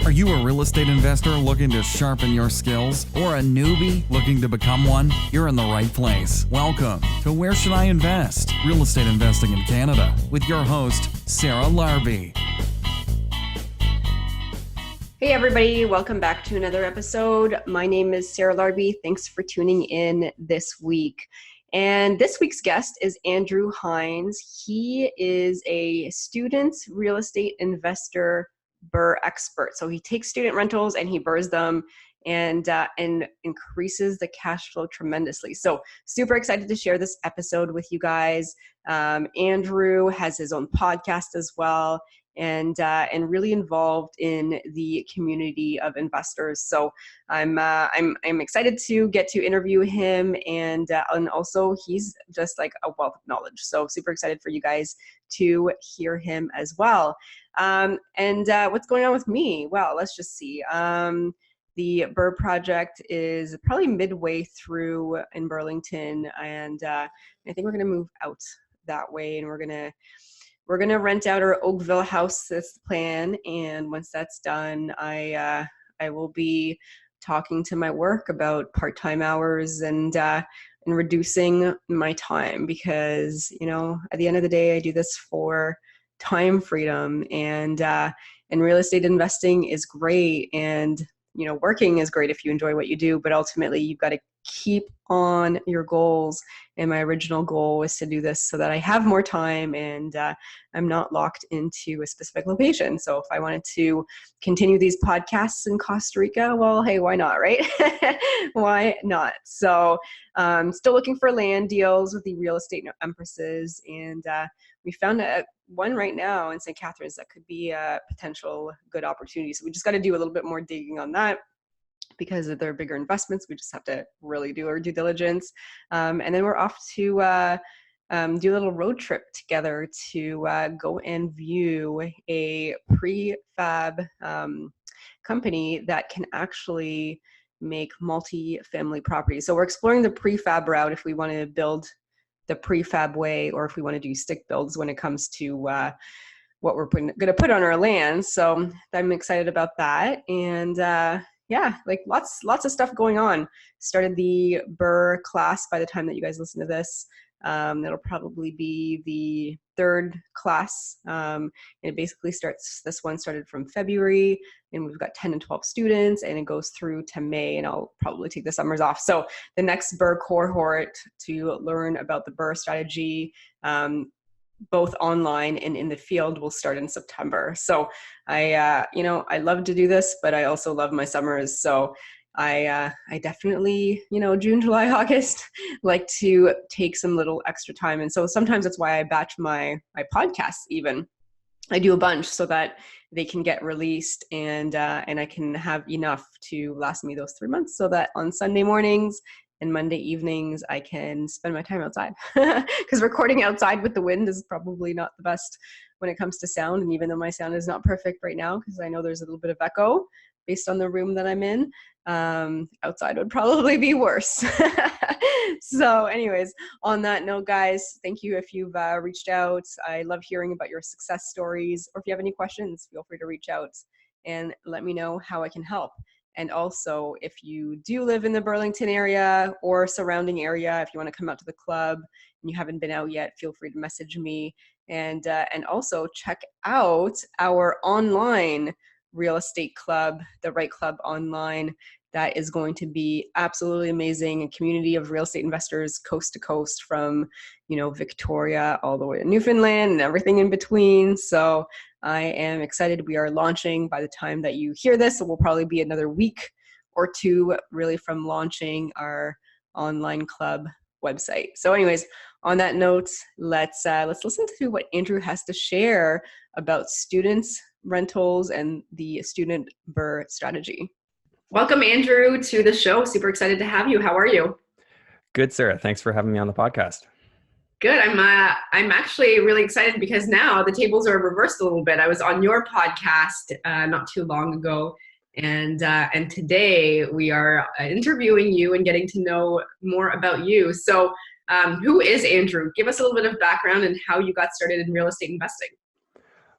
Are you a real estate investor looking to sharpen your skills or a newbie looking to become one? You're in the right place. Welcome to Where Should I Invest? Real Estate Investing in Canada with your host, Sarah Larbi. Hey everybody, welcome back to another episode. My name is Sarah Larbi. Thanks for tuning in this week. And this week's guest is Andrew Hines. He is a student real estate investor BRRRR expert. So he takes student rentals and he BRRRRs them and increases the cash flow tremendously. So super excited to share this episode with you guys. Andrew has his own podcast as well, and really involved in the community of investors. So I'm excited to get to interview him, and also he's just like a wealth of knowledge. So super excited for you guys to hear him as well. What's going on with me? Well, let's just see. The BRRRR project is probably midway through in Burlington, and I think we're going to move out that way, and we're gonna rent out our Oakville house. That's the plan. And once that's done, I will be talking to my work about part-time hours and reducing my time, because at the end of the day, I do this for time freedom, and real estate investing is great, and working is great if you enjoy what you do, but ultimately you've got to keep on your goals. And my original goal was to do this so that I have more time and I'm not locked into a specific location. So if I wanted to continue these podcasts in Costa Rica, well, hey, why not, right? Why not? So still looking for land deals with the real estate empresses. And we found one right now in St. Catharines that could be a potential good opportunity. So we just got to do a little bit more digging on that, because of their bigger investments. We just have to really do our due diligence. And then we're off to do a little road trip together to go and view a prefab company that can actually make multi-family properties. So we're exploring the prefab route if we want to build the prefab way, or if we want to do stick builds when it comes to what we're going to put on our land. So I'm excited about that. And yeah, like lots of stuff going on. Started the BRRRR class by the time that you guys listen to this. It'll probably be the third class. It basically this one started from February, and we've got 10 and 12 students, and it goes through to May, and I'll probably take the summers off. So the next BRRRR cohort to learn about the BRRRR strategy, both online and in the field, will start in September. So I love to do this, but I also love my summers. So I definitely, June, July, August, like to take some little extra time. And so sometimes that's why I batch my podcasts even. I do a bunch so that they can get released, and I can have enough to last me those 3 months, so that on Sunday mornings and Monday evenings, I can spend my time outside, because recording outside with the wind is probably not the best when it comes to sound. And even though my sound is not perfect right now, because I know there's a little bit of echo based on the room that I'm in, outside would probably be worse. So anyways, on that note, guys, thank you if you've reached out. I love hearing about your success stories, or if you have any questions, feel free to reach out and let me know how I can help. And also, if you do live in the Burlington area or surrounding area, if you want to come out to the club and you haven't been out yet, feel free to message me. And also check out our online real estate club, the Right Club Online. That is going to be absolutely amazing. A community of real estate investors coast to coast, from Victoria all the way to Newfoundland and everything in between. So I am excited. We are launching by the time that you hear this. It will probably be another week or two really from launching our online club website. So anyways, on that note, let's listen to what Andrew has to share about students, rentals, and the student BRRRR strategy. Welcome, Andrew, to the show. Super excited to have you. How are you? Good, Sarah. Thanks for having me on the podcast. Good. I'm actually really excited, because now the tables are reversed a little bit. I was on your podcast not too long ago, and today we are interviewing you and getting to know more about you. So who is Andrew? Give us a little bit of background and how you got started in real estate investing.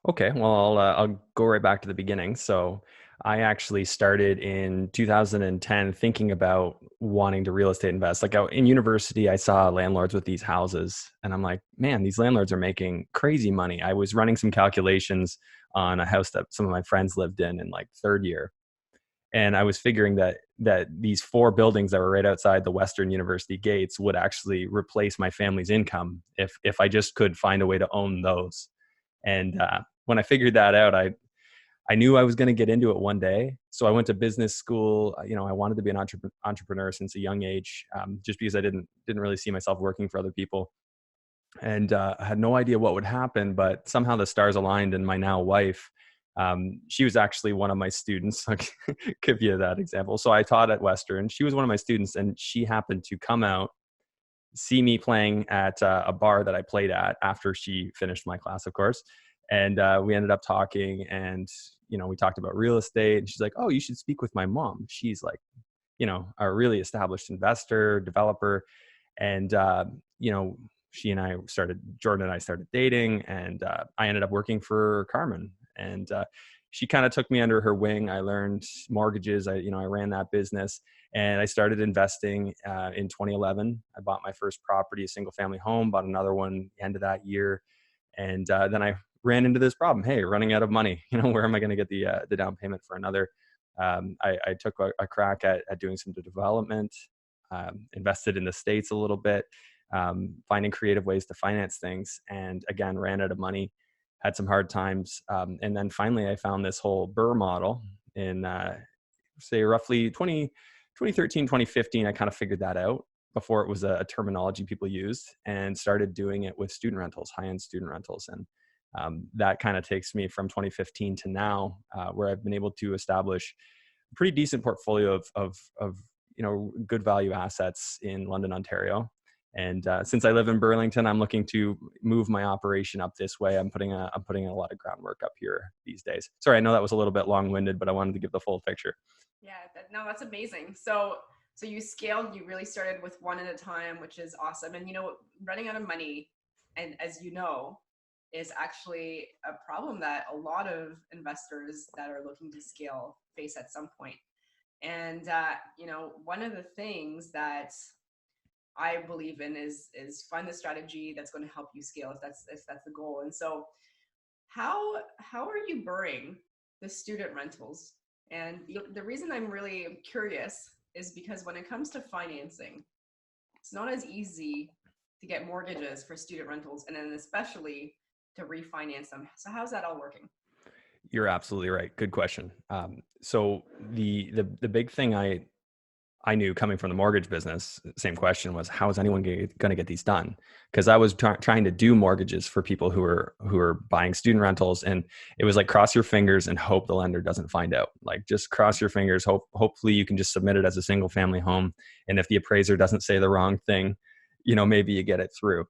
Okay, well, I'll go right back to the beginning. So I actually started in 2010 thinking about wanting to real estate invest. Like in university, I saw landlords with these houses and I'm like, man, these landlords are making crazy money. I was running some calculations on a house that some of my friends lived in like third year. And I was figuring that these four buildings that were right outside the Western University gates would actually replace my family's income if I just could find a way to own those. And when I figured that out, I knew I was going to get into it one day. So I went to business school. I wanted to be an entrepreneur since a young age, just because I didn't really see myself working for other people. And I had no idea what would happen, but somehow the stars aligned. And my now wife, she was actually one of my students. I'll give you that example. So I taught at Western. She was one of my students, and she happened to come out, see me playing at a bar that I played at after she finished my class, of course. And we ended up talking, and we talked about real estate. And she's like, "Oh, you should speak with my mom. She's like, a really established investor, developer." And Jordan and I started dating, and I ended up working for Carmen. And she kind of took me under her wing. I learned mortgages. I ran that business, and I started investing in 2011. I bought my first property, a single family home, bought another one the end of that year. And then I ran into this problem. Hey, running out of money. Where am I going to get the down payment for another? I took a crack at doing some development, invested in the States a little bit, finding creative ways to finance things. And again, ran out of money, had some hard times. And then finally, I found this whole BRRRR model in, say, roughly 2013, 2015. I kind of figured that out before it was a terminology people used, and started doing it with student rentals, high-end student rentals. And that kind of takes me from 2015 to now, where I've been able to establish a pretty decent portfolio of good value assets in London, Ontario. And since I live in Burlington, I'm looking to move my operation up this way. I'm putting a lot of groundwork up here these days. Sorry, I know that was a little bit long-winded, but I wanted to give the full picture. Yeah, that's amazing. So you scaled, you really started with one at a time, which is awesome. And running out of money, and as you know, is actually a problem that a lot of investors that are looking to scale face at some point. And one of the things that I believe in is find the strategy that's going to help you scale if that's the goal. And so how are you BRRRRing the student rentals? And the reason I'm really curious is because when it comes to financing, it's not as easy to get mortgages for student rentals, and then especially to refinance them. So how's that all working? You're absolutely right. Good question. So the big thing I knew coming from the mortgage business, same question was, how is anyone going to get these done? Because I was trying to do mortgages for people who are buying student rentals, and it was like, cross your fingers and hope the lender doesn't find out. Like, just cross your fingers. Hopefully you can just submit it as a single family home, and if the appraiser doesn't say the wrong thing, maybe you get it through.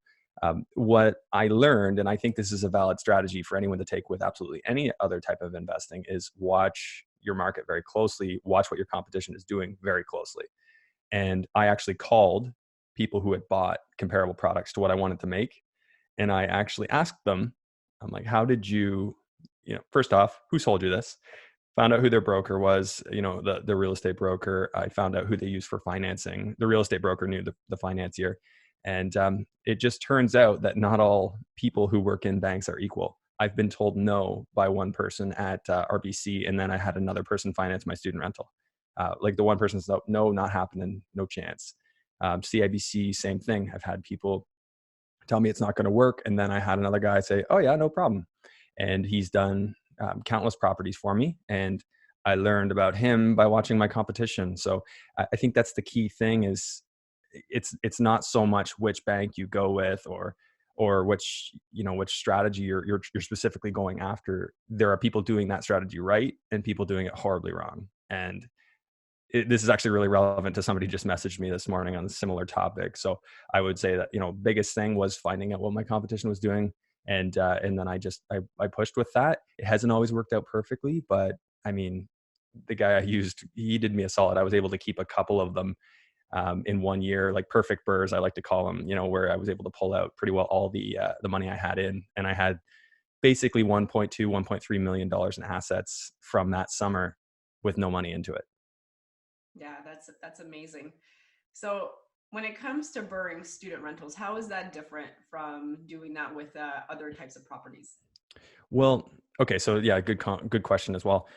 What I learned, and I think this is a valid strategy for anyone to take with absolutely any other type of investing, is watch your market very closely, watch what your competition is doing very closely. And I actually called people who had bought comparable products to what I wanted to make. And I actually asked them, I'm like, how did you first off, who sold you this? Found out who their broker was, the real estate broker. I found out who they used for financing. The real estate broker knew the financier. And it just turns out that not all people who work in banks are equal. I've been told no by one person at RBC, and then I had another person finance my student rental. Like the one person's no, not happening, no chance. CIBC, same thing. I've had people tell me it's not going to work, and then I had another guy say, "Oh yeah, no problem," and he's done countless properties for me. And I learned about him by watching my competition. So I think that's the key thing. Is it's not so much which bank you go with or which strategy you're specifically going after. There are people doing that strategy right and people doing it horribly wrong. And this is actually really relevant to somebody just messaged me this morning on a similar topic. So I would say that biggest thing was finding out what my competition was doing, and then I pushed with that. It hasn't always worked out perfectly, but I mean, the guy I used, he did me a solid. I was able to keep a couple of them in 1 year, like perfect BRRRRs, I like to call them, where I was able to pull out pretty well all the money I had in. And I had basically $1.2, $1.3 million in assets from that summer. with no money into it. Yeah, that's amazing. So when it comes to BRRRRing student rentals, how is that different from doing that with other types of properties? Well, okay, so yeah, good question as well.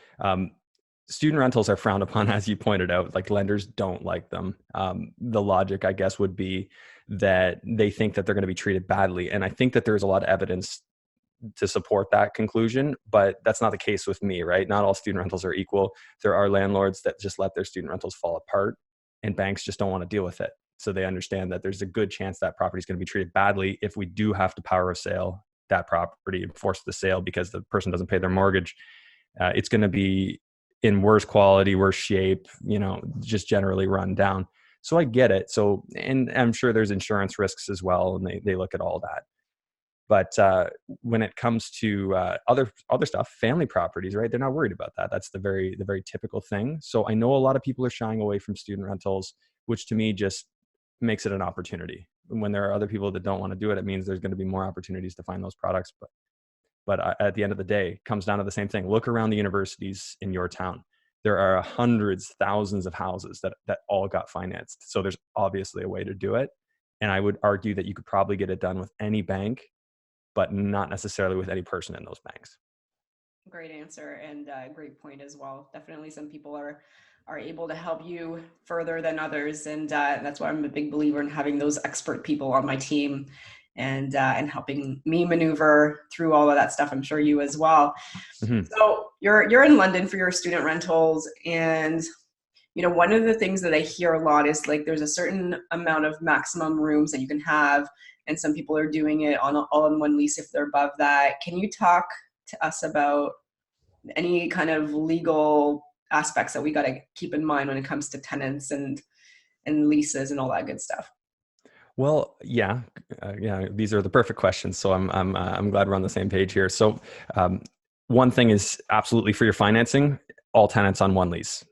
Student rentals are frowned upon, as you pointed out. Like lenders don't like them. The logic, I guess, would be that they think that they're going to be treated badly, and I think that there's a lot of evidence to support that conclusion, but that's not the case with me, right? Not all student rentals are equal. There are landlords that just let their student rentals fall apart, and banks just don't want to deal with it. So they understand that there's a good chance that property is going to be treated badly if we do have to power of sale that property and force the sale because the person doesn't pay their mortgage. It's going to be in worse quality, worse shape, just generally run down. So I get it. So, and I'm sure there's insurance risks as well, and they look at all that. But when it comes to other stuff, family properties, right? They're not worried about that. That's the very typical thing. So I know a lot of people are shying away from student rentals, which to me just makes it an opportunity. When there are other people that don't want to do it, it means there's going to be more opportunities to find those products. But at the end of the day, it comes down to the same thing. Look around the universities in your town. There are hundreds, thousands of houses that all got financed. So there's obviously a way to do it. And I would argue that you could probably get it done with any bank, but not necessarily with any person in those banks. Great answer, and great point as well. Definitely some people are able to help you further than others, and that's why I'm a big believer in having those expert people on my team and helping me maneuver through all of that stuff. I'm sure you as well. Mm-hmm. So you're in London for your student rentals, and one of the things that I hear a lot is like there's a certain amount of maximum rooms that you can have, and some people are doing it on all in one lease if they're above that. Can you talk to us about any kind of legal aspects that we got to keep in mind when it comes to tenants and leases and all that good stuff? Well, yeah, these are the perfect questions. So I'm glad we're on the same page here. So one thing is absolutely for your financing, all tenants on one lease.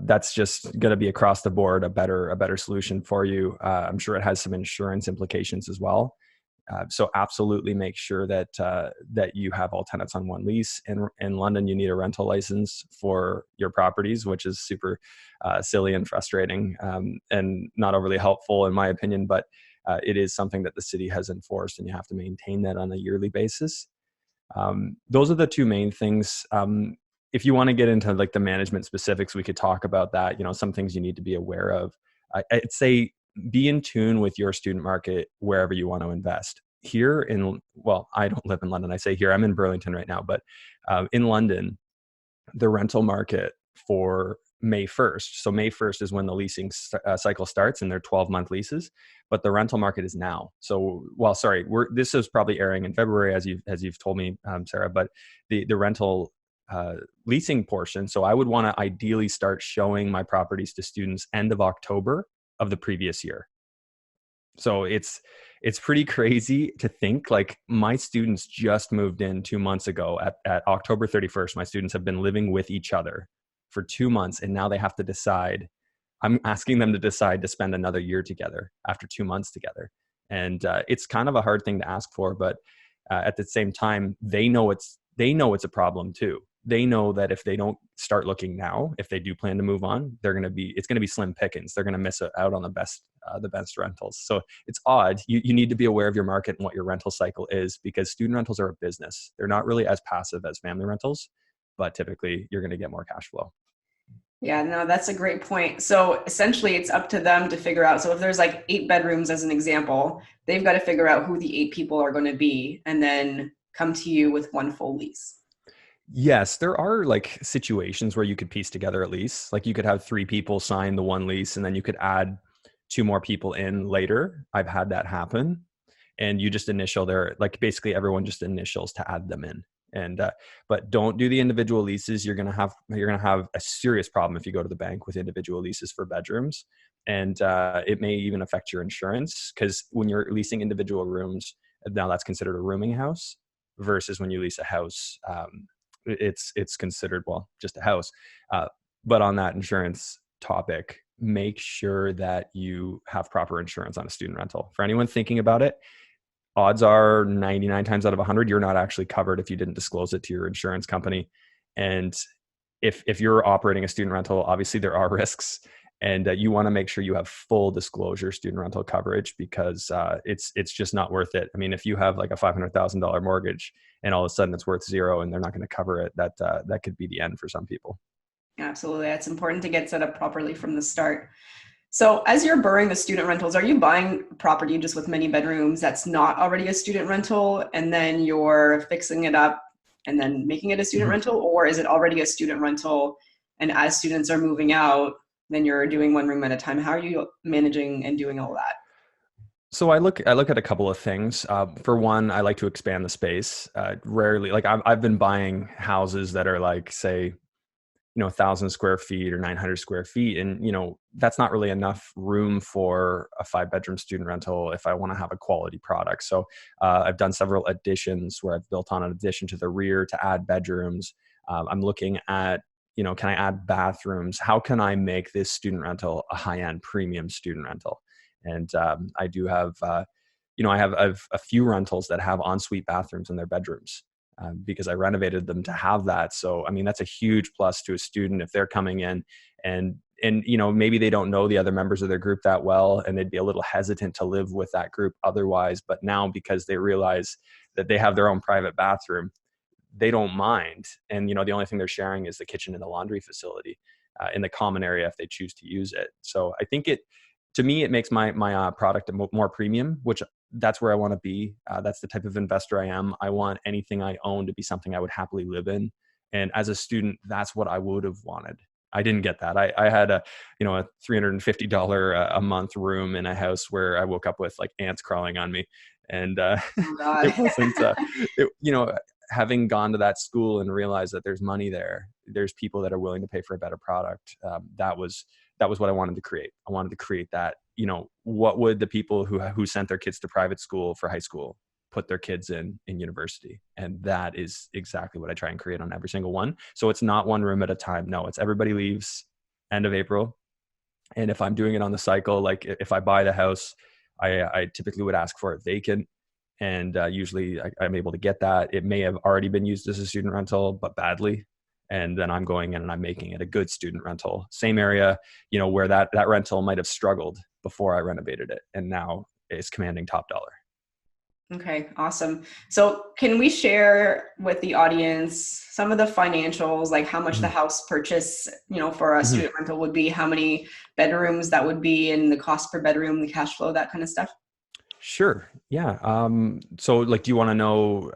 That's just going to be across the board a better solution for you. I'm sure it has some insurance implications as well. So absolutely make sure that you have all tenants on one lease. In London, you need a rental license for your properties, which is super silly and frustrating and not overly helpful in my opinion. But it is something that the city has enforced, and you have to maintain that on a yearly basis. Those are the two main things. If you want to get into like the management specifics, we could talk about that. Some things you need to be aware of. I'd say be in tune with your student market wherever you want to invest. Here I don't live in London. I say here, I'm in Burlington right now, but in London, the rental market for May 1st. So May 1st is when the leasing cycle starts, and they're 12-month leases, but the rental market is now. So, this is probably airing in February, as you've told me, Sarah, but the rental leasing portion. So I would want to ideally start showing my properties to students end of October of the previous year. So it's pretty crazy to think like my students just moved in 2 months ago at October 31st. My students have been living with each other for 2 months, and now they have to decide. I'm asking them to decide to spend another year together after 2 months together. And it's kind of a hard thing to ask for, but at the same time, they know it's a problem too. They know that if they don't start looking now, if they do plan to move on, it's going to be slim pickings. They're going to miss out on the best rentals. So it's odd. You need to be aware of your market and what your rental cycle is, because student rentals are a business. They're not really as passive as family rentals, but typically you're going to get more cash flow. Yeah, no, that's a great point. So essentially it's up to them to figure out. So if there's like 8 bedrooms as an example, they've got to figure out who the 8 people are going to be and then come to you with one full lease. Yes, there are like situations where you could piece together a lease. Like you could have 3 people sign the one lease, and then you could add 2 more people in later. I've had that happen. And you just initial basically everyone just initials to add them in. And but don't do the individual leases. You're gonna have a serious problem if you go to the bank with individual leases for bedrooms, and it may even affect your insurance, because when you're leasing individual rooms, now that's considered a rooming house, versus when you lease a house, it's considered just a house. But on that insurance topic, make sure that you have proper insurance on a student rental. For anyone thinking about it, odds are 99 times out of 100, you're not actually covered if you didn't disclose it to your insurance company. And if you're operating a student rental, obviously there are risks, and you want to make sure you have full disclosure student rental coverage, because it's just not worth it. I mean, if you have like a $500,000 mortgage and all of a sudden it's worth zero and they're not going to cover it, that could be the end for some people. Absolutely. It's important to get set up properly from the start. So as you're BRRRRing the student rentals, are you buying property just with many bedrooms that's not already a student rental, and then you're fixing it up and then making it a student rental? Or is it already a student rental, and as students are moving out, then you're doing one room at a time? How are you managing and doing all that? So I look at a couple of things. For one, I like to expand the space. Rarely, like I've been buying houses that are like, say, 1,000 square feet or 900 square feet. And, that's not really enough room for a 5-bedroom student rental if I want to have a quality product. So I've done several additions where I've built on an addition to the rear to add bedrooms. I'm looking at, can I add bathrooms? How can I make this student rental a high-end premium student rental? And I do have, I have a few rentals that have ensuite bathrooms in their bedrooms. Because I renovated them to have that. So, I mean, that's a huge plus to a student if they're coming in and maybe they don't know the other members of their group that well, and they'd be a little hesitant to live with that group otherwise. But now, because they realize that they have their own private bathroom, they don't mind. And, the only thing they're sharing is the kitchen and the laundry facility in the common area if they choose to use it. So I think to me, it makes my product more premium, which that's where I want to be. That's the type of investor I am. I want anything I own to be something I would happily live in. And as a student, that's what I would have wanted. I didn't get that. I had a $350 a month room in a house where I woke up with like ants crawling on me. And it wasn't, having gone to that school and realized that there's money there, there's people that are willing to pay for a better product. That was what I wanted to create. I wanted to create that, what would the people who sent their kids to private school for high school put their kids in university? And that is exactly what I try and create on every single one. So it's not one room at a time. No, it's everybody leaves end of April. And if I'm doing it on the cycle, like if I buy the house, I typically would ask for it vacant. And usually I'm able to get that. It may have already been used as a student rental, but badly. And then I'm going in and I'm making it a good student rental. Same area, where that rental might have struggled before I renovated it, and now it's commanding top dollar. Okay, awesome. So can we share with the audience some of the financials, like how much the house purchase, for a student rental would be, how many bedrooms that would be, and the cost per bedroom, the cash flow, that kind of stuff? Sure. Yeah. So like, do you want to know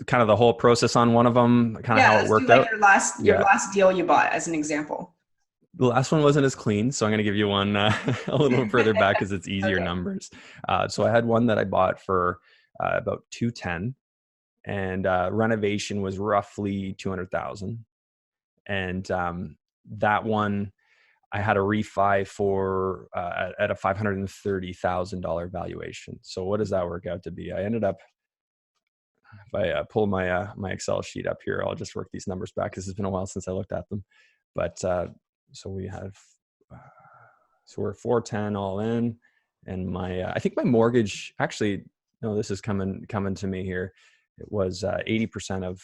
kind of the whole process on one of them, kind of how it worked out? Your last deal you bought as an example. The last one wasn't as clean, so I'm going to give you one a little further back because it's easier Okay. numbers. So I had one that I bought for about $210, and renovation was roughly $200,000, and that one I had a refi for at a $530,000 valuation. So what does that work out to be? I ended up, if I pull my Excel sheet up here, I'll just work these numbers back because it's been a while since I looked at them. But so we have, so we're 410 all in, and I think my mortgage, actually, no, this is coming to me here. It was 80% of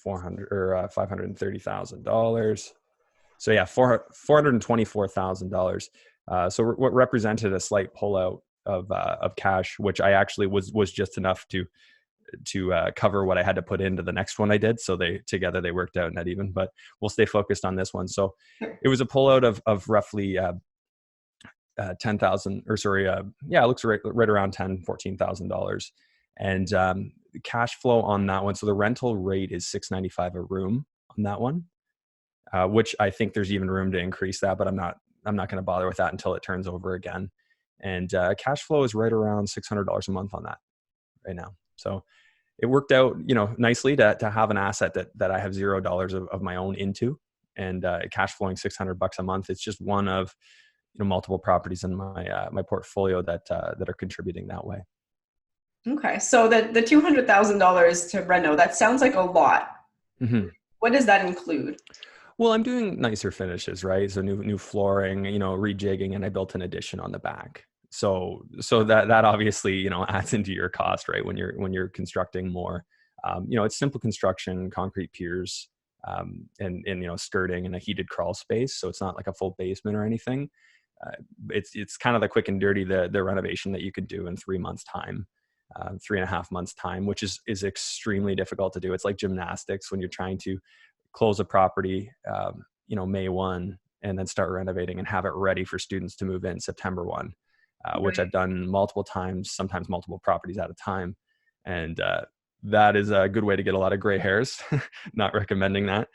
$530,000. So yeah, $424,000. So what represented a slight pullout of cash, which I actually was just enough to cover what I had to put into the next one I did. So they worked out net even, but we'll stay focused on this one. So it was a pullout of roughly 10,000, or sorry, it looks right around $14,000. And cash flow on that one. So the rental rate is $695 a room on that one, which I think there's even room to increase that, but I'm not going to bother with that until it turns over again. And cash flow is right around $600 a month on that right now. So it worked out, nicely to have an asset that I have $0 of my own into, and cash flowing $600 a month. It's just one of multiple properties in my portfolio that are contributing that way. Okay, so the $200,000 to reno, that sounds like a lot. Mm-hmm. What does that include? Well, I'm doing nicer finishes, right? So new flooring, rejigging, and I built an addition on the back. So that obviously, adds into your cost, right? When you're constructing more, it's simple construction, concrete piers, and skirting and a heated crawl space. So it's not like a full basement or anything. It's kind of the quick and dirty, the renovation that you could do in 3 months time, 3.5 months time, which is extremely difficult to do. It's like gymnastics when you're trying to close a property, May 1, and then start renovating and have it ready for students to move in September 1, which I've done multiple times, sometimes multiple properties at a time. And that is a good way to get a lot of gray hairs. Not recommending that.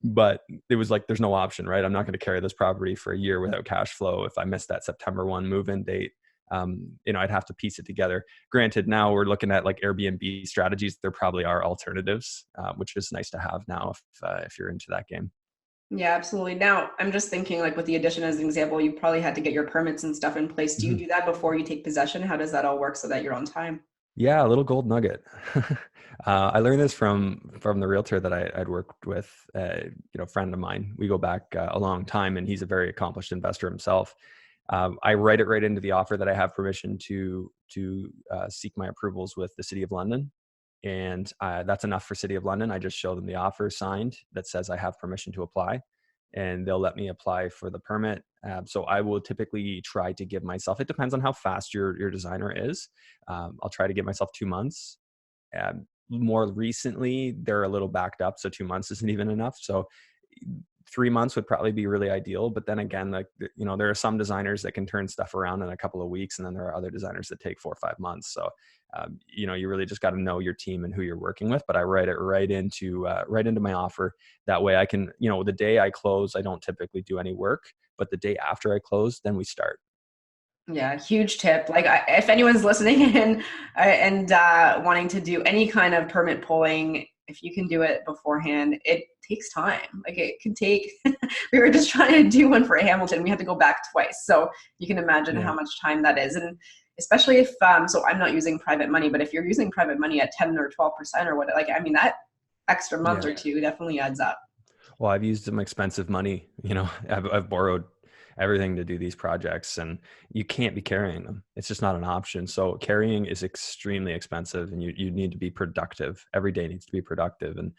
But it was like, there's no option, right? I'm not going to carry this property for a year without cash flow. If I miss that September 1 move-in date, I'd have to piece it together. Granted, now we're looking at like Airbnb strategies. There probably are alternatives, which is nice to have now if you're into that game. Yeah, absolutely. Now, I'm just thinking, like with the addition as an example, you probably had to get your permits and stuff in place. Do you do that before you take possession? How does that all work so that you're on time? Yeah, a little gold nugget. I learned this from the realtor that I'd worked with, friend of mine. We go back a long time, and he's a very accomplished investor himself. I write it right into the offer that I have permission to seek my approvals with the City of London. And that's enough for City of London. I just show them the offer signed that says I have permission to apply, and they'll let me apply for the permit. So I will typically try to give myself, it depends on how fast your designer is. I'll try to give myself 2 months. More recently, they're a little backed up, so 2 months isn't even enough. So 3 months would probably be really ideal. But then again, there are some designers that can turn stuff around in a couple of weeks, and then there are other designers that take 4 or 5 months. So, you really just got to know your team and who you're working with. But I write it right into my offer. That way I can, the day I close, I don't typically do any work, but the day after I close, then we start. Yeah, huge tip. Like if anyone's listening and wanting to do any kind of permit pulling, if you can do it beforehand, it takes time. Like it can take, we were just trying to do one for Hamilton. We had to go back twice. So you can imagine how much time that is. And especially if, so I'm not using private money, but if you're using private money at 10 or 12% or what, that extra month or two definitely adds up. Well, I've used some expensive money, I've borrowed everything to do these projects, and you can't be carrying them. It's just not an option. So carrying is extremely expensive, and you need to be productive. Every day needs to be productive. And,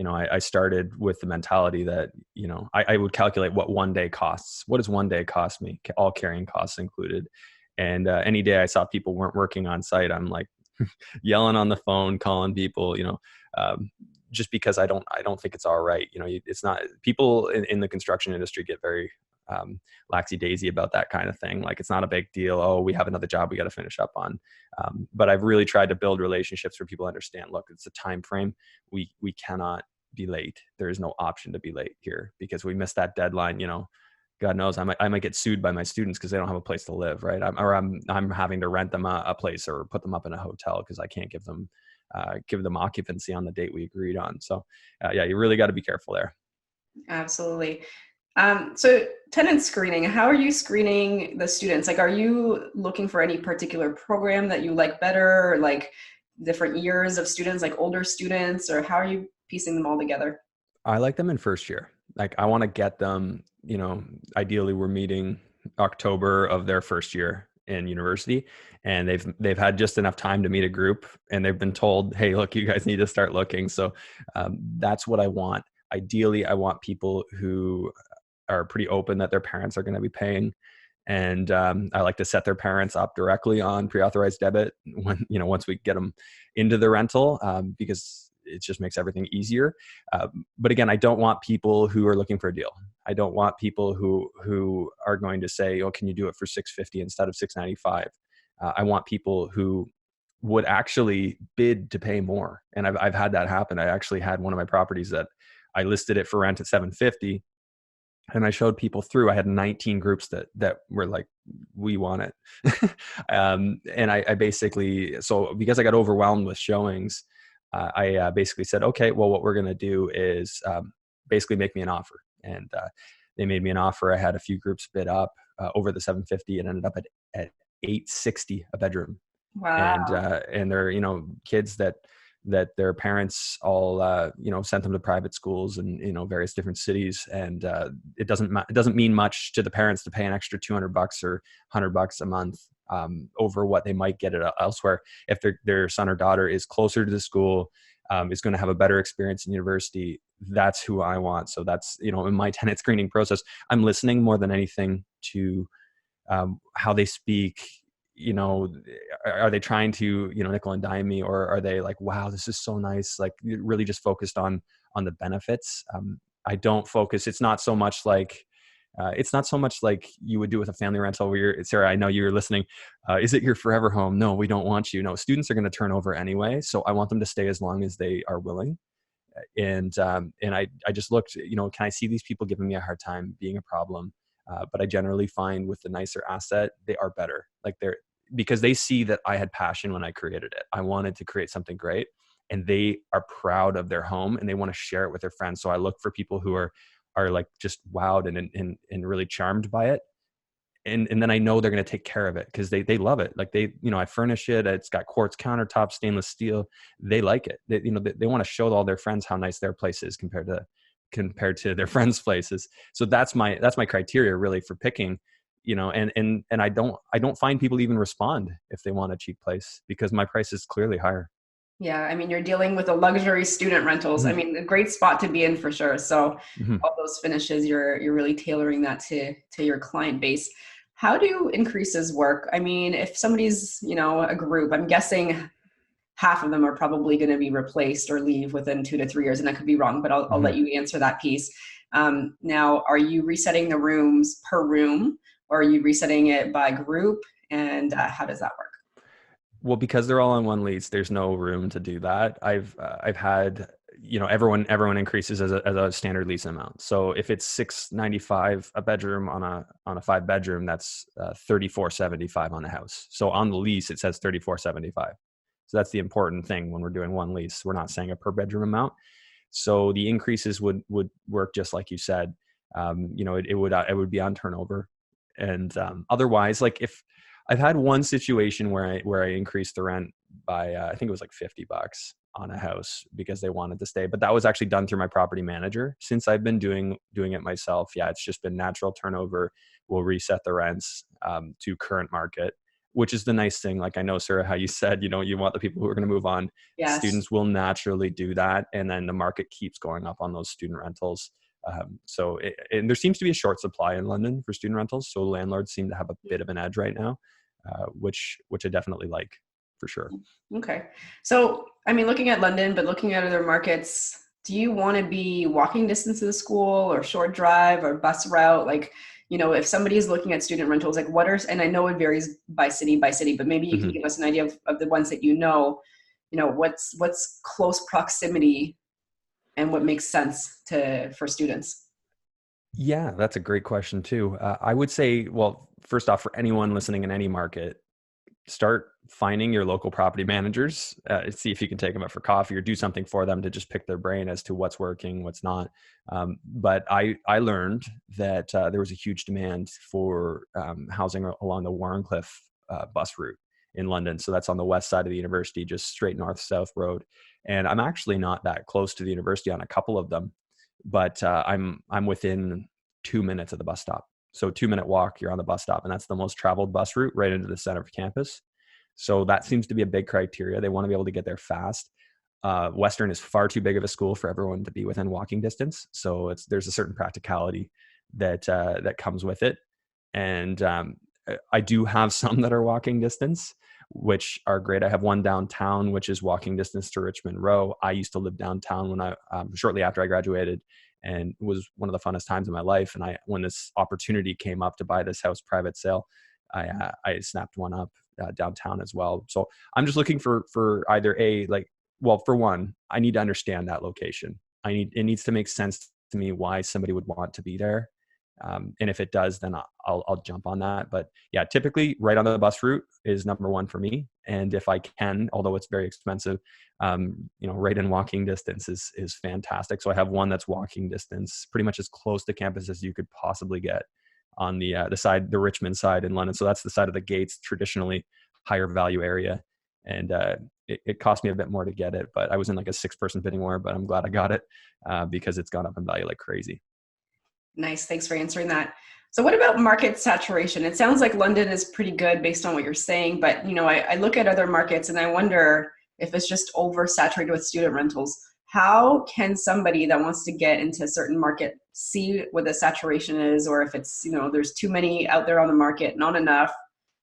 I started with the mentality that, I would calculate what one day costs. What does one day cost me? All carrying costs included. And any day I saw people weren't working on site, I'm like yelling on the phone, calling people, just because I don't think it's all right. It's not, people in the construction industry get very laxy-daisy about that kind of thing. Like, it's not a big deal. Oh, we have another job we got to finish up on. But I've really tried to build relationships where people understand, look, it's a time frame. We cannot be late. There is no option to be late here, because we missed that deadline. God knows I might get sued by my students because they don't have a place to live, right? I'm having to rent them a place or put them up in a hotel because I can't give them occupancy on the date we agreed on. So you really got to be careful there. Absolutely. So tenant screening, how are you screening the students? Like, are you looking for any particular program that you like better, or like different years of students, like older students, or how are you piecing them all together? I like them in first year. Like, I want to get them, ideally we're meeting October of their first year in university, and they've had just enough time to meet a group, and they've been told, hey, look, you guys need to start looking. So that's what I want. Ideally, I want people who are pretty open that their parents are going to be paying. And I like to set their parents up directly on pre-authorized debit when, once we get them into the rental, because it just makes everything easier. But again, I don't want people who are looking for a deal. I don't want people who are going to say, oh, can you do it for $650 instead of $695? I want people who would actually bid to pay more. And I've had that happen. I actually had one of my properties that I listed it for rent at $750. And I showed people through. I had 19 groups that were like, we want it. And I basically, so because I got overwhelmed with showings, I basically said, okay, well, what we're going to do is basically make me an offer. And they made me an offer. I had a few groups bid up over the 750 and ended up at 860 a bedroom. Wow. And they're, kids that their parents all, sent them to private schools and, various different cities. And it doesn't mean much to the parents to pay an extra $200 or $100 a month over what they might get it elsewhere. If their son or daughter is closer to the school, is going to have a better experience in university, that's who I want. So that's, in my tenant screening process, I'm listening more than anything to how they speak. Are they trying to, nickel and dime me, or are they like, wow, this is so nice? Like really just focused on the benefits. I don't focus. It's not so much like you would do with a family rental where Sarah, I know you're listening. Is it your forever home? No, we don't want you. No, students are going to turn over anyway. So I want them to stay as long as they are willing. And I just looked, can I see these people giving me a hard time, being a problem? But I generally find with the nicer asset, they are better. Because they see that I had passion when I created it. I wanted to create something great, and they are proud of their home and they want to share it with their friends. So I look for people who are like just wowed and really charmed by it. And then I know they're going to take care of it because they love it. Like I furnish it. It's got quartz countertops, stainless steel. They like it. They want to show all their friends how nice their place is compared to their friends' places. So that's my criteria really for picking, and I don't find people even respond if they want a cheap place because my price is clearly higher. Yeah, I mean, you're dealing with a luxury student rentals. I mean, a great spot to be in for sure. So all those finishes, you're really tailoring that to your client base. How do increases work? I mean, if somebody's, a group, I'm guessing half of them are probably going to be replaced or leave within 2 to 3 years, and I could be wrong, but I'll let you answer that piece. Now, are you resetting the rooms per room, or are you resetting it by group? And how does that work? Well, because they're all on one lease, there's no room to do that. I've had, everyone increases as a standard lease amount. So if it's $695 a bedroom on a 5-bedroom, that's $34.75 on a house. So on the lease, it says $34.75. So that's the important thing when we're doing one lease. We're not saying a per bedroom amount. So the increases would work just like you said. It would be on turnover, and otherwise, like if I've had one situation where I increased the rent by I think it was like $50 on a house because they wanted to stay, but that was actually done through my property manager. Since I've been doing it myself, it's just been natural turnover. We'll reset the rents to current market, which is the nice thing. Like I know, Sarah, how you said, you want the people who are going to move on. Yes. Students will naturally do that, and then the market keeps going up on those student rentals. And there seems to be a short supply in London for student rentals, so landlords seem to have a bit of an edge right now. Which I definitely like for sure. Okay. So, I mean, looking at London, but looking at other markets, do you want to be walking distance to the school or short drive or bus route? Like, if somebody is looking at student rentals, like and I know it varies by city, but maybe you can give us an idea of the ones that what's close proximity and what makes sense for students. Yeah, that's a great question too. I would say, well, first off, for anyone listening in any market, start finding your local property managers, see if you can take them out for coffee or do something for them to just pick their brain as to what's working, what's not. But I learned that there was a huge demand for housing along the Warrencliffe bus route in London. So that's on the west side of the university, just straight north-south road. And I'm actually not that close to the university on a couple of them, but I'm within 2 minutes of the bus stop. So 2-minute walk, you're on the bus stop, and that's the most traveled bus route right into the center of campus. So that seems to be a big criteria. They want to be able to get there fast. Western is far too big of a school for everyone to be within walking distance. So there's a certain practicality that comes with it. And I do have some that are walking distance, which are great. I have one downtown, which is walking distance to Richmond Row. I used to live downtown when shortly after I graduated, and it was one of the funnest times of my life. And when this opportunity came up to buy this house private sale, I snapped one up downtown as well. So I'm just looking for either for one, I need to understand that location. It needs to make sense to me why somebody would want to be there. And if it does, then I'll jump on that. But yeah, typically right on the bus route is number one for me. And if I can, although it's very expensive, right in walking distance is fantastic. So I have one that's walking distance, pretty much as close to campus as you could possibly get on the Richmond side in London. So that's the side of the gates, traditionally higher value area. And it cost me a bit more to get it, but I was in like a 6-person bidding war, but I'm glad I got it because it's gone up in value like crazy. Nice. Thanks for answering that. So what about market saturation? It sounds like London is pretty good based on what you're saying, but I look at other markets and I wonder, if it's just oversaturated with student rentals, how can somebody that wants to get into a certain market see what the saturation is, or if it's, there's too many out there on the market, not enough?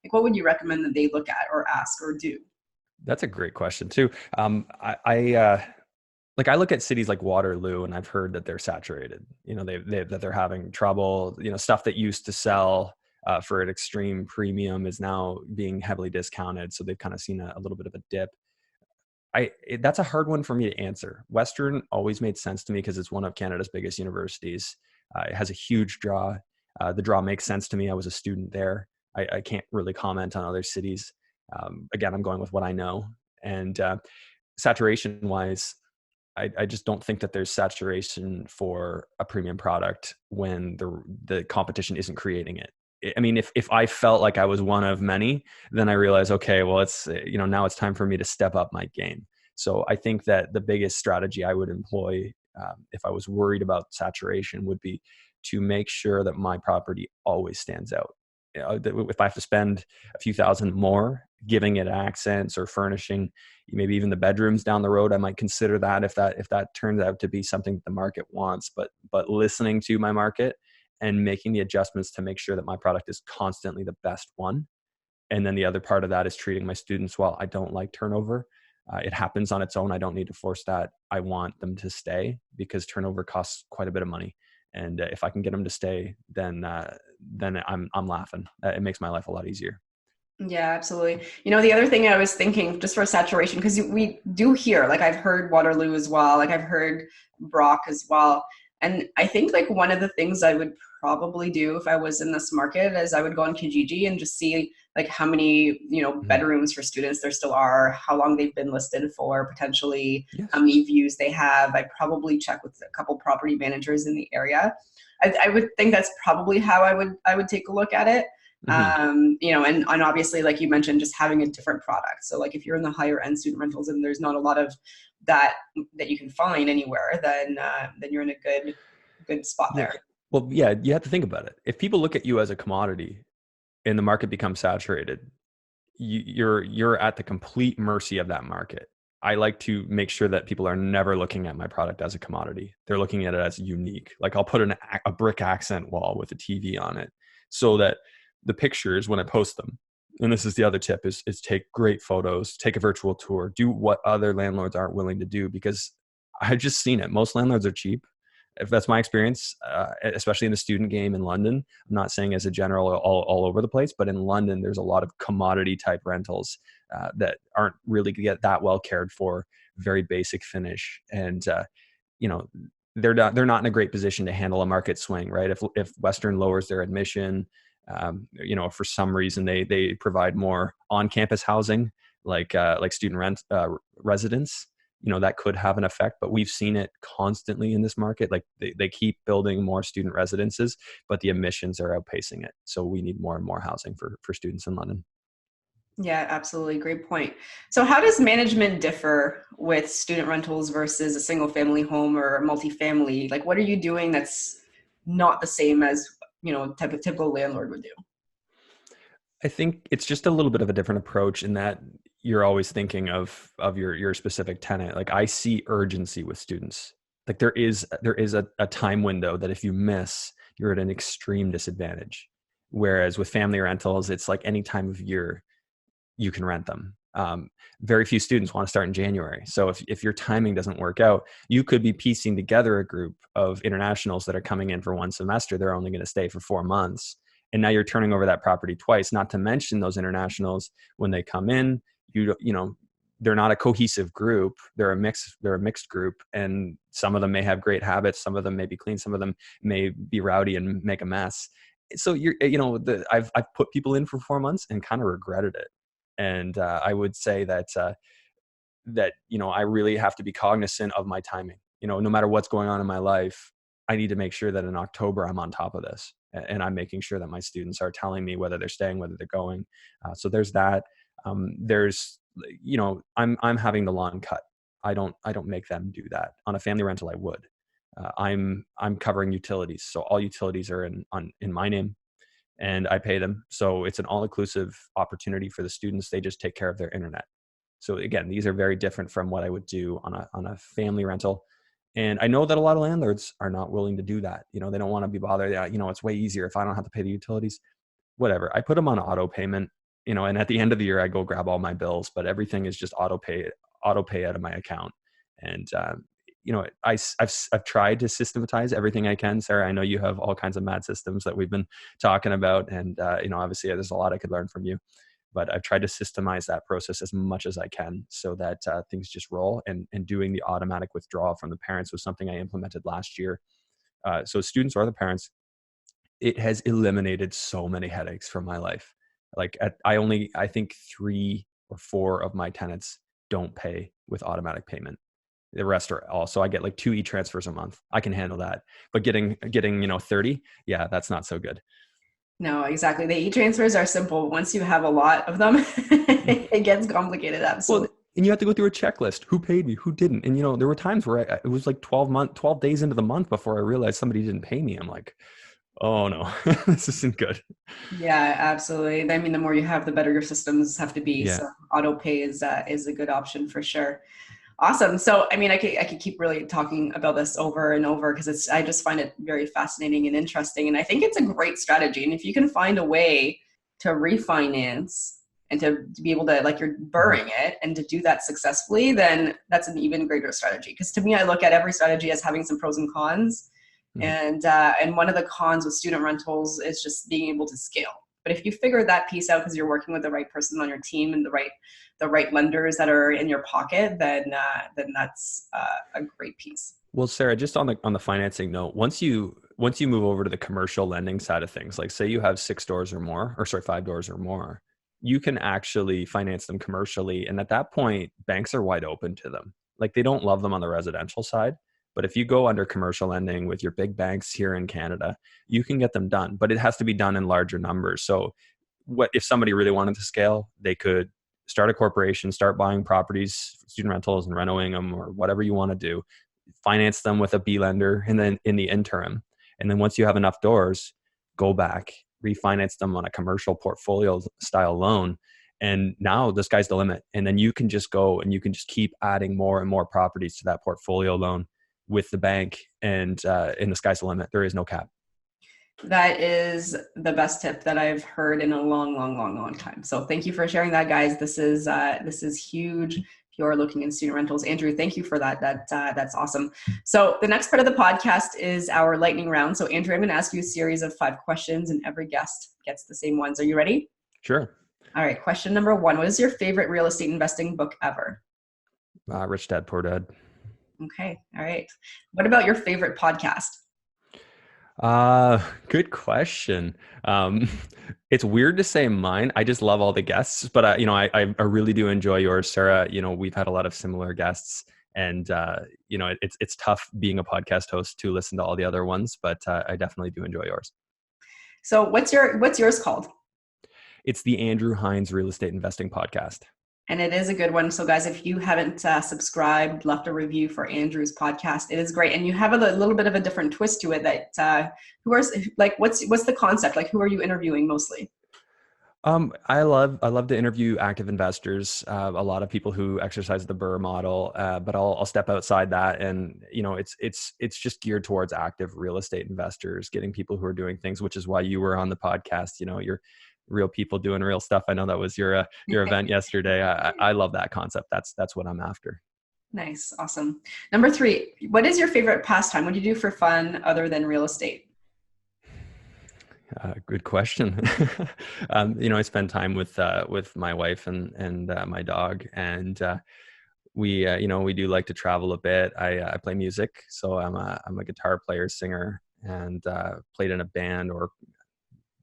Like, what would you recommend that they look at or ask or do? That's a great question too. Like I look at cities like Waterloo, and I've heard that they're saturated. That they're having trouble. Stuff that used to sell for an extreme premium is now being heavily discounted. So they've kind of seen a little bit of a dip. That's a hard one for me to answer. Western always made sense to me because it's one of Canada's biggest universities. It has a huge draw. The draw makes sense to me. I was a student there. I can't really comment on other cities. Again, I'm going with what I know. And saturation wise, I just don't think that there's saturation for a premium product when the competition isn't creating it. I mean, if I felt like I was one of many, then I realized, okay, well, it's, now it's time for me to step up my game. So I think that the biggest strategy I would employ if I was worried about saturation would be to make sure that my property always stands out. If I have to spend a few thousand more giving it accents or furnishing maybe even the bedrooms down the road, I might consider that if that turns out to be something that the market wants. But listening to my market and making the adjustments to make sure that my product is constantly the best one. And then the other part of that is treating my students well. I don't like turnover. It happens on its own. I don't need to force that. I want them to stay because turnover costs quite a bit of money. And if I can get them to stay, then I'm laughing. It makes my life a lot easier. Yeah, absolutely. The other thing I was thinking, just for saturation, because we do hear, like, I've heard Waterloo as well, like I've heard Brock as well. And I think, like, one of the things I would probably do if I was in this market is I would go on Kijiji and just see, like, how many, bedrooms for students there still are, how long they've been listed for, potentially Yes. how many views they have. I'd probably check with a couple property managers in the area. I would think that's probably how I would take a look at it. And obviously, like you mentioned, just having a different product. So, like, if you're in the higher end student rentals and there's not a lot of that you can find anywhere, then you're in a good spot there. Well, yeah, you have to think about it. If people look at you as a commodity and the market becomes saturated, you're at the complete mercy of that market. I like to make sure that people are never looking at my product as a commodity. They're looking at it as unique. Like, I'll put a brick accent wall with a TV on it so that the pictures, when I post them, and this is the other tip, is take great photos, take a virtual tour, do what other landlords aren't willing to do, because I've just seen it. Most landlords are cheap. If that's my experience, especially in the student game in London. I'm not saying as a general all over the place, but in London, there's a lot of commodity type rentals that aren't really get that well cared for, very basic finish. And, they're not in a great position to handle a market swing, right? If Western lowers their admission, for some reason they provide more on-campus housing, like student residents, that could have an effect. But we've seen it constantly in this market. Like, they keep building more student residences, but the emissions are outpacing it. So we need more and more housing for students in London. Yeah, absolutely. Great point. So how does management differ with student rentals versus a single family home or a multifamily? Like, what are you doing that's not the same as, typical landlord would do? I think it's just a little bit of a different approach in that you're always thinking of your specific tenant. Like, I see urgency with students. Like, there is a time window that if you miss, you're at an extreme disadvantage. Whereas with family rentals, it's like any time of year you can rent them. Very few students want to start in January. So if your timing doesn't work out, you could be piecing together a group of internationals that are coming in for one semester. They're only going to stay for 4 months. And now you're turning over that property twice, not to mention those internationals, when they come in, they're not a cohesive group. They're a mixed group. And some of them may have great habits. Some of them may be clean. Some of them may be rowdy and make a mess. So I've put people in for 4 months and kind of regretted it. And I would say that I really have to be cognizant of my timing. No matter what's going on in my life, I need to make sure that in October I'm on top of this, and I'm making sure that my students are telling me whether they're staying, whether they're going. So there's that. There's I'm having the lawn cut. I don't make them do that. On a family rental, I would. I'm covering utilities, so all utilities are in my name, and I pay them. So it's an all-inclusive opportunity for the students. They just take care of their internet. So again, these are very different from what I would do on a family rental. And I know that a lot of landlords are not willing to do that. They don't want to be bothered. Yeah, it's way easier if I don't have to pay the utilities. Whatever. I put them on auto payment, and at the end of the year, I go grab all my bills, but everything is just auto pay out of my account. And, I've tried to systematize everything I can. Sarah, I know you have all kinds of mad systems that we've been talking about. And, obviously there's a lot I could learn from you, but I've tried to systemize that process as much as I can so that things just roll. And doing the automatic withdrawal from the parents was something I implemented last year. So students or the parents, it has eliminated so many headaches from my life. Like I think 3 or 4 of my tenants don't pay with automatic payment. The rest are all. So I get like 2 e-transfers a month. I can handle that. But getting 30, yeah, that's not so good. No, exactly. The e-transfers are simple. Once you have a lot of them, it gets complicated. Absolutely. Well, and you have to go through a checklist. Who paid me? Who didn't? And there were times where it was like 12 days into the month before I realized somebody didn't pay me. I'm like, oh no, this isn't good. Yeah, absolutely. I mean, the more you have, the better your systems have to be. Yeah. So auto pay is a good option for sure. Awesome. So, I mean, I could keep really talking about this over and over because I just find it very fascinating and interesting. And I think it's a great strategy. And if you can find a way to refinance and to be able to, like, you're BRRRRing it and to do that successfully, then that's an even greater strategy. Because to me, I look at every strategy as having some pros and cons. And one of the cons with student rentals is just being able to scale. But if you figure that piece out because you're working with the right person on your team and the right lenders that are in your pocket, then that's a great piece. Well, Sarah, just on the financing note, once you move over to the commercial lending side of things, like say you have 5 doors or more, you can actually finance them commercially. And at that point, banks are wide open to them. Like they don't love them on the residential side. But if you go under commercial lending with your big banks here in Canada, you can get them done, but it has to be done in larger numbers. So what if somebody really wanted to scale, they could start a corporation, start buying properties, student rentals and renovating them or whatever you want to do, finance them with a B lender and then in the interim. And then once you have enough doors, go back, refinance them on a commercial portfolio style loan. And now the sky's the limit. And then you can just go and you can just keep adding more and more properties to that portfolio loan with the bank, and the sky's the limit. There is no cap. That is the best tip that I've heard in a long time. So thank you for sharing that, guys. This is huge. If you're looking in student rentals, Andrew, thank you for that. That's awesome. So the next part of the podcast is our lightning round. So Andrew, I'm going to ask you a series of 5 questions, and every guest gets the same ones. Are you ready? Sure. All right. Question number 1: what is your favorite real estate investing book ever? Rich Dad, Poor Dad. Okay. All right. What about your favorite podcast? Good question. It's weird to say mine. I just love all the guests, but I really do enjoy yours, Sarah. We've had a lot of similar guests, and it's tough being a podcast host to listen to all the other ones, but I definitely do enjoy yours. So what's yours called? It's the Andrew Hines Real Estate Investing Podcast. And it is a good one. So guys, if you haven't subscribed, left a review for Andrew's podcast, it is great. And you have a little bit of a different twist to it that what's the concept? Like, who are you interviewing mostly? I love to interview active investors, a lot of people who exercise the BRRRR model, but I'll step outside that. And, it's just geared towards active real estate investors, getting people who are doing things, which is why you were on the podcast. You're real people doing real stuff. I know that was your event yesterday. I love that concept. That's what I'm after. Nice. Awesome. Number 3, what is your favorite pastime? What do you do for fun other than real estate? Good question. I spend time with my wife and my dog, and we do like to travel a bit. I play music, so I'm a guitar player, singer, and played in a band or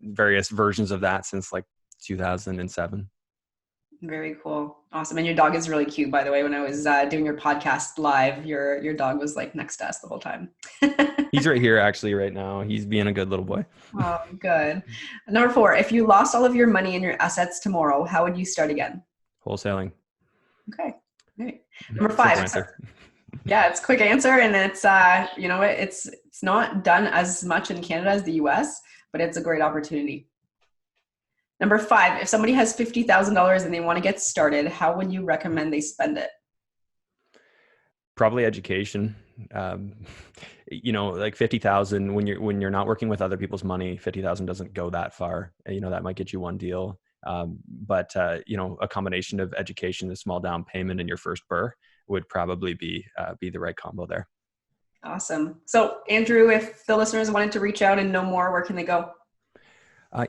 various versions of that since like 2007. Very cool. Awesome. And your dog is really cute, by the way. When I was doing your podcast live, your dog was like next to us the whole time. He's right here actually right now. He's being a good little boy. Oh, good. Number 4, if you lost all of your money and your assets tomorrow, how would you start again? Wholesaling. Okay. Great. Number 5. Yeah, it's a quick answer, and it's it's not done as much in Canada as the US, but it's a great opportunity. Number 5, if somebody has $50,000 and they want to get started, how would you recommend they spend it? Probably education. Like 50,000 when you're not working with other people's money, 50,000 doesn't go that far. That might get you one deal. But a combination of education, a small down payment, and your first BRRRR would probably be the right combo there. Awesome. So Andrew, if the listeners wanted to reach out and know more, where can they go?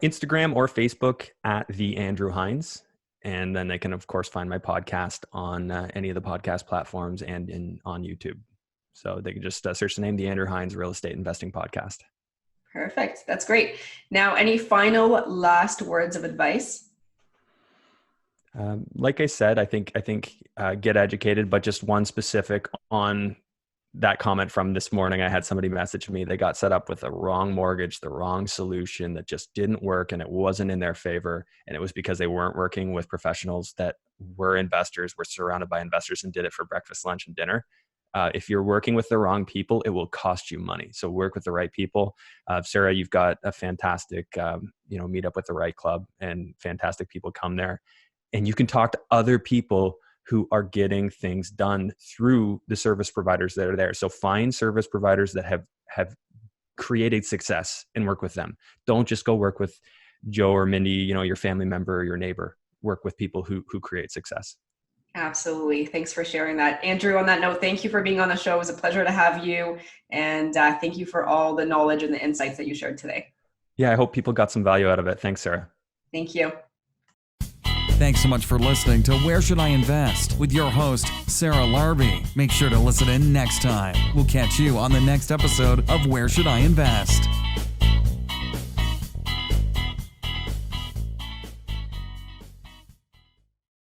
Instagram or Facebook at the Andrew Hines. And then they can, of course, find my podcast on any of the podcast platforms and on YouTube. So they can just search the name, the Andrew Hines Real Estate Investing Podcast. Perfect. That's great. Now, any final last words of advice? Like I said, I think get educated, but just one specific on that comment from this morning. I had somebody message me. They got set up with the wrong mortgage, the wrong solution that just didn't work, and it wasn't in their favor. And it was because they weren't working with professionals that were investors, were surrounded by investors, and did it for breakfast, lunch, and dinner. If you're working with the wrong people, it will cost you money. So work with the right people. Sarah, you've got a fantastic, meet up with the right club, and fantastic people come there. And you can talk to other people who are getting things done through the service providers that are there. So find service providers that have created success and work with them. Don't just go work with Joe or Mindy, your family member or your neighbor. Work with people who create success. Absolutely. Thanks for sharing that. Andrew, on that note, thank you for being on the show. It was a pleasure to have you. And thank you for all the knowledge and the insights that you shared today. Yeah, I hope people got some value out of it. Thanks, Sarah. Thank you. Thanks so much for listening to Where Should I Invest with your host, Sarah Larbi. Make sure to listen in next time. We'll catch you on the next episode of Where Should I Invest?